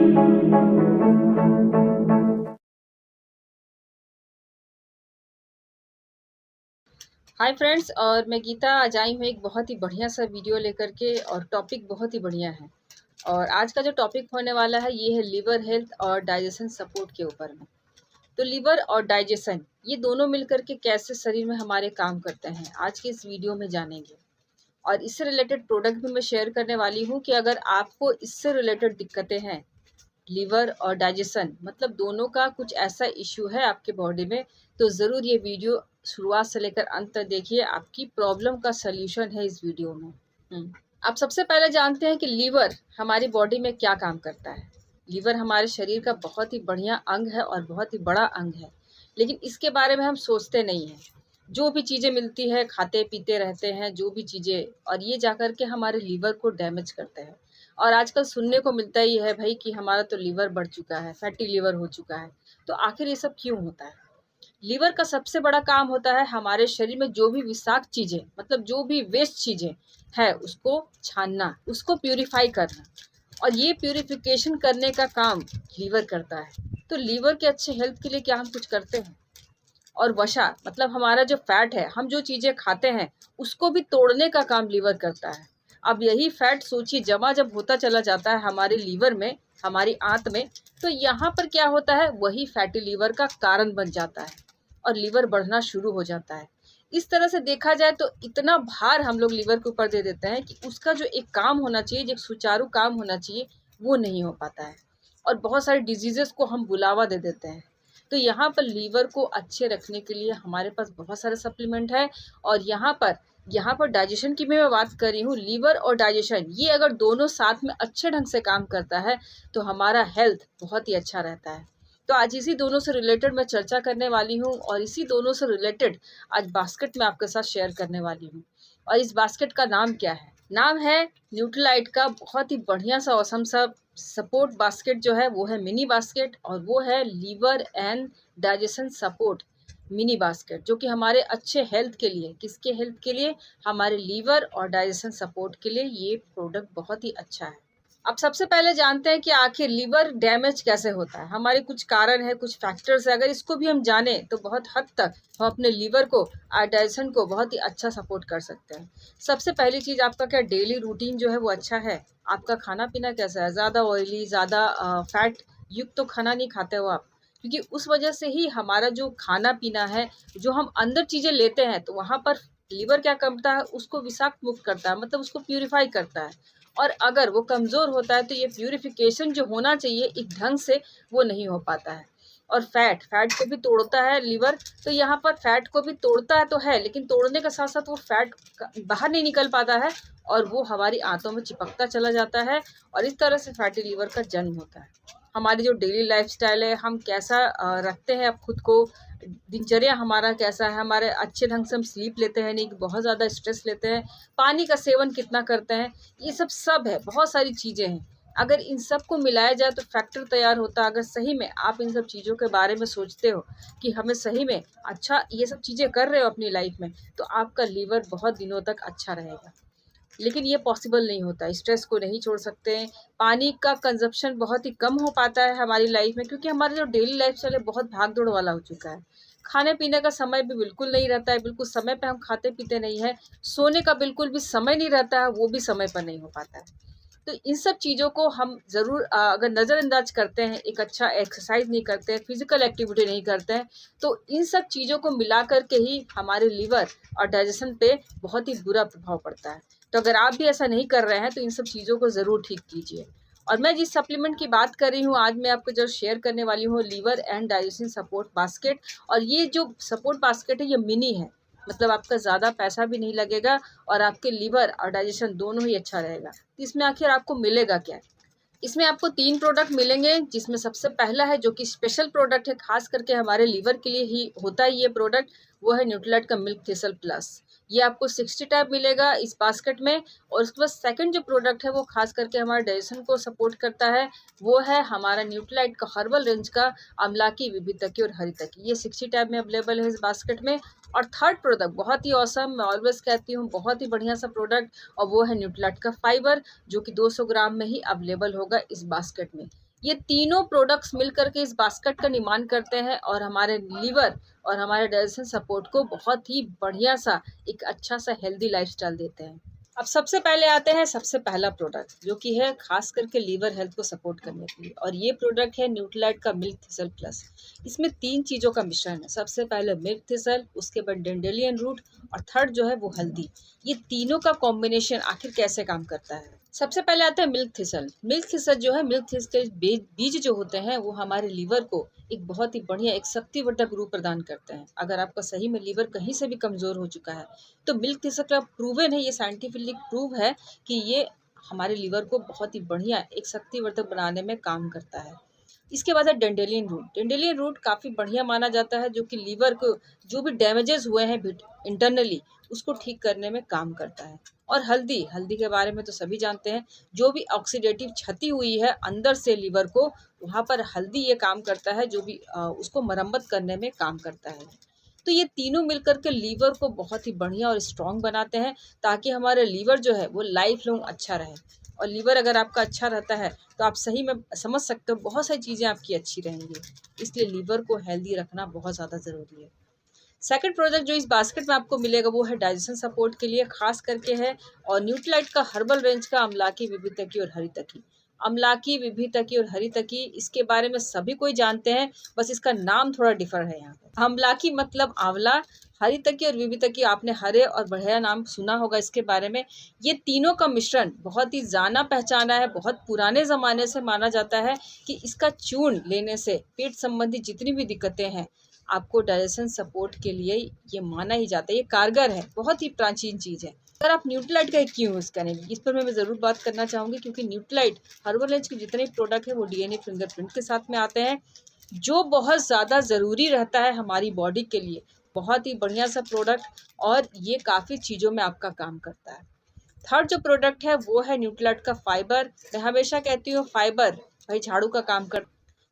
Hi friends, और मैं गीता आज आई हूँ एक बहुत ही बढ़िया सा वीडियो लेकर के। और टॉपिक बहुत ही बढ़िया है। और आज का जो टॉपिक होने वाला है ये है लिवर हेल्थ और डाइजेशन सपोर्ट के ऊपर में। तो लिवर और डाइजेशन ये दोनों मिलकर के कैसे शरीर में हमारे काम करते हैं आज के इस वीडियो में जानेंगे। और इससे रिलेटेड प्रोडक्ट भी मैं शेयर करने वाली हूँ कि अगर आपको इससे रिलेटेड दिक्कतें हैं, लिवर और डाइजेशन मतलब दोनों का कुछ ऐसा इश्यू है आपके बॉडी में, तो ज़रूर ये वीडियो शुरुआत से लेकर अंत तक देखिए। आपकी प्रॉब्लम का सल्यूशन है इस वीडियो में। आप सबसे पहले जानते हैं कि लीवर हमारी बॉडी में क्या काम करता है। लीवर हमारे शरीर का बहुत ही बढ़िया अंग है और बहुत ही बड़ा अंग है, लेकिन इसके बारे में हम सोचते नहीं हैं। जो भी चीज़ें मिलती है खाते पीते रहते हैं, जो भी चीज़ें, और ये जाकर के हमारे लीवर को डैमेज करते हैं। और आजकल सुनने को मिलता ही है भाई कि हमारा तो लीवर बढ़ चुका है, फैटी लीवर हो चुका है। तो आखिर ये सब क्यों होता है? लीवर का सबसे बड़ा काम होता है हमारे शरीर में जो भी विषाक्त चीज़ें मतलब जो भी वेस्ट चीज़ें है उसको छानना, उसको प्यूरिफाई करना। और ये प्यूरिफिकेशन करने का काम लीवर करता है। तो लीवर के अच्छे हेल्थ के लिए क्या हम कुछ करते हैं? और वसा मतलब हमारा जो फैट है, हम जो चीज़ें खाते हैं उसको भी तोड़ने का काम लीवर करता है। अब यही फैट सोचिए जमा जब होता चला जाता है हमारे लीवर में, हमारी आंत में, तो यहाँ पर क्या होता है, वही फैटी लीवर का कारण बन जाता है और लीवर बढ़ना शुरू हो जाता है। इस तरह से देखा जाए तो इतना भार हम लोग लीवर के ऊपर दे देते हैं कि उसका जो एक काम होना चाहिए, जो एक सुचारू काम होना चाहिए, वो नहीं हो पाता है। और बहुत सारे डिजीजेस को हम बुलावा दे देते हैं। तो यहाँ पर लीवर को अच्छे रखने के लिए हमारे पास बहुत सारे सप्लीमेंट है। और यहाँ पर डाइजेशन की भी मैं बात कर रही हूँ। लीवर और डाइजेशन ये अगर दोनों साथ में अच्छे ढंग से काम करता है तो हमारा हेल्थ बहुत ही अच्छा रहता है। तो आज इसी दोनों से रिलेटेड मैं चर्चा करने वाली हूँ और इसी दोनों से रिलेटेड आज बास्केट में आपके साथ शेयर करने वाली हूँ। और इस बास्केट का नाम क्या है? नाम है न्यूट्रीलाइट का बहुत ही बढ़िया सा औसम सा सपोर्ट बास्केट जो है वो है मिनी बास्केट, और वो है liver and digestion support mini basket, जो कि हमारे अच्छे हेल्थ के लिए, किसके हेल्थ के लिए, हमारे लीवर और डाइजेशन सपोर्ट के लिए ये प्रोडक्ट बहुत ही अच्छा है। अब सबसे पहले जानते हैं कि आखिर लीवर डैमेज कैसे होता है। हमारे कुछ कारण है, कुछ फैक्टर्स है, अगर इसको भी हम जाने तो बहुत हद तक हम अपने लीवर को और डाइजेशन को बहुत ही अच्छा सपोर्ट कर सकते हैं। सबसे पहली चीज़, आपका क्या डेली रूटीन जो है वो अच्छा है? आपका खाना पीना कैसा है? ज़्यादा ऑयली, ज़्यादा फैट युक्त तो खाना नहीं खाते हो आप? क्योंकि उस वजह से ही हमारा जो खाना पीना है, जो हम अंदर चीज़ें लेते हैं, तो वहाँ पर लीवर क्या करता है, उसको विषाक्त मुक्त करता है, मतलब उसको प्यूरिफाई करता है। और अगर वो कमज़ोर होता है तो ये प्यूरिफिकेशन जो होना चाहिए एक ढंग से, वो नहीं हो पाता है। और फैट को भी तोड़ता है लीवर। तो यहाँ पर फैट को भी तोड़ता है तो है, लेकिन तोड़ने के साथ साथ वो फैट बाहर नहीं निकल पाता है और वो हमारी आंतों में चिपकता चला जाता है। और इस तरह से फैटी लीवर का जन्म होता है। हमारी जो डेली लाइफस्टाइल है, हम कैसा रखते हैं अब खुद को, दिनचर्या हमारा कैसा है, हमारे अच्छे ढंग से हम स्लीप लेते हैं नहीं, बहुत ज़्यादा स्ट्रेस लेते हैं, पानी का सेवन कितना करते हैं, ये सब है, बहुत सारी चीज़ें हैं। अगर इन सब को मिलाया जाए तो फैक्टर तैयार होता है। अगर सही में आप इन सब चीज़ों के बारे में सोचते हो कि हमें सही में अच्छा ये सब चीज़ें कर रहे हो अपनी लाइफ में, तो आपका लीवर बहुत दिनों तक अच्छा रहेगा। लेकिन ये पॉसिबल नहीं होता, स्ट्रेस को नहीं छोड़ सकते हैं। पानी का कंजप्शन बहुत ही कम हो पाता है हमारी लाइफ में, क्योंकि हमारा जो डेली लाइफ स्टाइल है बहुत भाग दौड़ वाला हो चुका है। खाने पीने का समय भी बिल्कुल नहीं रहता है, बिल्कुल समय पे हम खाते पीते नहीं है। सोने का बिल्कुल भी समय नहीं रहता है, वो भी समय पर नहीं हो पाता है। तो इन सब चीज़ों को हम ज़रूर अगर नज़रअंदाज करते हैं, एक अच्छा एक्सरसाइज नहीं करते हैं, फिजिकल एक्टिविटी नहीं करते हैं, तो इन सब चीज़ों को मिला करके ही हमारे लीवर और डाइजेशन पे बहुत ही बुरा प्रभाव पड़ता है। तो अगर आप भी ऐसा नहीं कर रहे हैं तो इन सब चीज़ों को ज़रूर ठीक कीजिए। और मैं जिस सप्लीमेंट की बात कर रही हूँ आज मैं आपको जो शेयर करने वाली हूँ, liver and digestion support basket. और ये जो सपोर्ट बास्केट है ये मिनी है, मतलब आपका ज़्यादा पैसा भी नहीं लगेगा और आपके लीवर और डाइजेशन दोनों ही अच्छा रहेगा। तो इसमें आखिर आपको मिलेगा क्या? इसमें आपको 3 प्रोडक्ट मिलेंगे, जिसमें सबसे पहला है जो कि स्पेशल प्रोडक्ट है, खास करके हमारे लीवर के लिए ही होता है ये प्रोडक्ट, वो है न्यूट्रीलाइट का मिल्क थिसल प्लस। ये आपको 60 टैब मिलेगा इस बास्केट में। और उसके बाद सेकंड जो प्रोडक्ट है वो खास करके हमारे डाइजेशन को सपोर्ट करता है, वो है हमारा न्यूट्रीलाइट का हर्बल रेंज का अमलाकी, विभितकी और हरितकी। ये 60 टैब में अवेलेबल है इस बास्केट में। और थर्ड प्रोडक्ट बहुत ही ऑसम, मैं ऑलवेज कहती हूँ बहुत ही बढ़िया सा प्रोडक्ट, और वो है न्यूट्रीलाइट का फाइबर, जो कि 200 ग्राम में ही अवेलेबल होगा इस बास्केट में। ये तीनों प्रोडक्ट्स मिलकर के इस बास्केट का निर्माण करते हैं और हमारे लीवर और हमारे डाइजेशन सपोर्ट को बहुत ही बढ़िया सा एक अच्छा सा हेल्दी लाइफस्टाइल देते हैं। अब सबसे पहले आते हैं सबसे पहला प्रोडक्ट जो कि है खास करके लीवर हेल्थ को सपोर्ट करने के लिए, और ये प्रोडक्ट है न्यूट्रीलाइट का मिल्क थिसल प्लस। इसमें 3 चीज़ों का मिश्रण है। सबसे पहले मिल्क थिसल, उसके बाद डेंडेलियन रूट और थर्ड जो है वो हल्दी। ये तीनों का कॉम्बिनेशन आखिर कैसे काम करता है। सबसे पहले आता है मिल्क थिसल। मिल्क थिसल जो है, मिल्क थिसल के बीज जो होते हैं वो हमारे लीवर को एक बहुत ही बढ़िया एक शक्तिवर्धक रूप प्रदान करते हैं। अगर आपका सही में लीवर कहीं से भी कमज़ोर हो चुका है तो मिल्क थिसल का प्रूवन है, ये साइंटिफिकली प्रूव है कि ये हमारे लीवर को बहुत ही बढ़िया एक शक्तिवर्धक बनाने में काम करता है। इसके बाद है डेंडेलियन रूट। डेंडेलियन रूट काफ़ी बढ़िया माना जाता है, जो कि लीवर को जो भी डैमेजेस हुए हैं इंटरनली उसको ठीक करने में काम करता है। और हल्दी, हल्दी के बारे में तो सभी जानते हैं, जो भी ऑक्सीडेटिव क्षति हुई है अंदर से लीवर को, वहाँ पर हल्दी ये काम करता है, जो भी उसको मरम्मत करने में काम करता है। तो ये तीनों मिलकर के लीवर को बहुत ही बढ़िया और स्ट्रॉन्ग बनाते हैं, ताकि हमारा लीवर जो है वो लाइफ लॉन्ग अच्छा रहे। और लीवर अगर आपका अच्छा रहता है तो आप सही में समझ सकते हो बहुत सारी चीज़ें आपकी अच्छी रहेंगी। इसलिए लीवर को हेल्दी रखना बहुत ज़्यादा ज़रूरी है। सेकंड प्रोडक्ट जो इस बास्केट में आपको मिलेगा वो है डाइजेशन सपोर्ट के लिए खास करके है, और न्यूट्रीलाइट का हर्बल रेंज का अमलाकी, विभितकी और हरितकी। अमलाकी, विभितकी और हरितकी, इसके बारे में सभी कोई जानते हैं, बस इसका नाम थोड़ा डिफर है यहाँ पे। अमलाकी मतलब आंवला, हरितकी और विभितकी आपने हरे और बढ़िया नाम सुना होगा इसके बारे में। ये तीनों का मिश्रण बहुत ही जाना पहचाना है, बहुत पुराने ज़माने से माना जाता है कि इसका चूर्ण लेने से पेट संबंधी जितनी भी दिक्कतें हैं, आपको डाइजेशन सपोर्ट के लिए ये माना ही जाता है, ये कारगर है, बहुत ही प्राचीन चीज़ है। अगर आप न्यूट्रीलाइट का क्यों यूज़ करेंगे, इस पर मैं ज़रूर बात करना चाहूँगी, क्योंकि न्यूट्रीलाइट हर्बल रेंज के जितने प्रोडक्ट हैं वो डीएनए फिंगरप्रिंट के साथ में आते हैं, जो बहुत ज़्यादा ज़रूरी रहता है हमारी बॉडी के लिए। बहुत ही बढ़िया सा प्रोडक्ट, और ये काफ़ी चीज़ों में आपका काम करता है। थर्ड जो प्रोडक्ट है वो है न्यूट्रीलाइट का फाइबर। मैं हमेशा कहती हूँ फाइबर भाई झाड़ू का काम कर,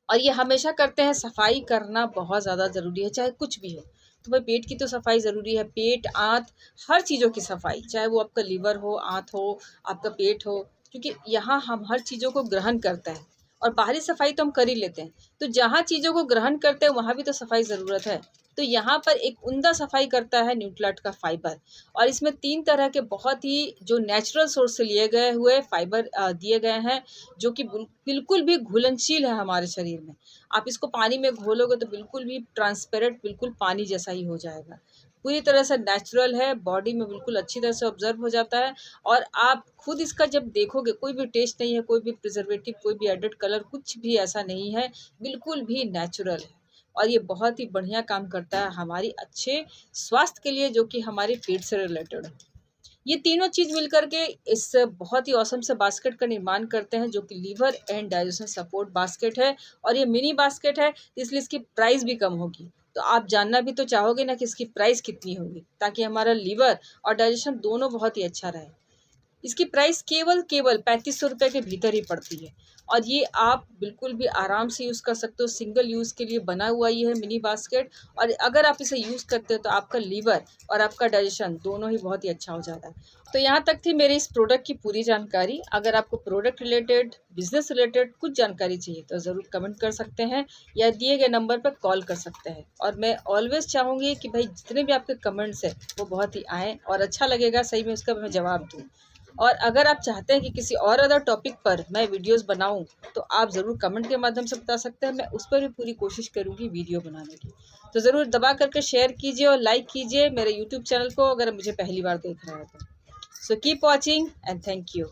और ये हमेशा करते हैं। सफाई करना बहुत ज़्यादा ज़रूरी है, चाहे कुछ भी हो। तो भाई पेट की तो सफाई ज़रूरी है, पेट, आँत, हर चीज़ों की सफाई, चाहे वो आपका लीवर हो, आँत हो, आपका पेट हो, क्योंकि यहाँ हम हर चीज़ों को ग्रहण करते हैं, और बाहरी सफाई तो हम कर ही लेते हैं। तो जहाँ चीज़ों को ग्रहण करते हैं वहाँ भी तो सफाई ज़रूरत है। तो यहाँ पर एक उम्दा सफाई करता है न्यूट्रीलाइट का फाइबर, और इसमें 3 तरह के बहुत ही जो नेचुरल सोर्स से लिए गए हुए फाइबर दिए गए हैं, जो कि बिल्कुल भी घुलनशील है हमारे शरीर में। आप इसको पानी में घोलोगे तो बिल्कुल भी ट्रांसपेरेंट, बिल्कुल पानी जैसा ही हो जाएगा। पूरी तरह से नेचुरल है, बॉडी में बिल्कुल अच्छी तरह से ऑब्जर्व हो जाता है, और आप खुद इसका जब देखोगे कोई भी टेस्ट नहीं है, कोई भी प्रिजर्वेटिव, कोई भी एडेड कलर, कुछ भी ऐसा नहीं है, बिल्कुल भी नेचुरल है। और ये बहुत ही बढ़िया काम करता है हमारी अच्छे स्वास्थ्य के लिए, जो कि हमारे पेट से रिलेटेड है। ये तीनों चीज़ मिलकर के इस बहुत ही ऑसम से बास्केट का निर्माण करते हैं, जो कि liver and digestion support basket है, और ये मिनी बास्केट है, इसलिए इसकी प्राइस भी कम होगी। तो आप जानना भी तो चाहोगे ना कि इसकी प्राइस कितनी होगी, ताकि हमारा लीवर और डाइजेशन दोनों बहुत ही अच्छा रहे। इसकी प्राइस केवल 3500 रुपये के भीतर ही पड़ती है, और ये आप बिल्कुल भी आराम से यूज़ कर सकते हो। सिंगल यूज़ के लिए बना हुआ ये है मिनी बास्केट, और अगर आप इसे यूज़ करते हो तो आपका लीवर और आपका डाइजेशन दोनों ही बहुत ही अच्छा हो जाता है। तो यहाँ तक थी मेरी इस प्रोडक्ट की पूरी जानकारी। अगर आपको प्रोडक्ट रिलेटेड, बिजनेस रिलेटेड कुछ जानकारी चाहिए तो ज़रूर कमेंट कर सकते हैं, या दिए गए नंबर पर कॉल कर सकते हैं। और मैं ऑलवेज चाहूँगी कि भाई जितने भी आपके कमेंट्स हैं वो बहुत ही आएँ, और अच्छा लगेगा सही में उसका मैं जवाब दूँ। और अगर आप चाहते हैं कि किसी और अदर टॉपिक पर मैं वीडियोस बनाऊं, तो आप ज़रूर कमेंट के माध्यम से बता सकते हैं, मैं उस पर भी पूरी कोशिश करूंगी वीडियो बनाने की। तो ज़रूर दबा करके शेयर कीजिए और लाइक कीजिए मेरे यूट्यूब चैनल को, अगर मुझे पहली बार देख रहे हैं तो। So keep watching and thank you.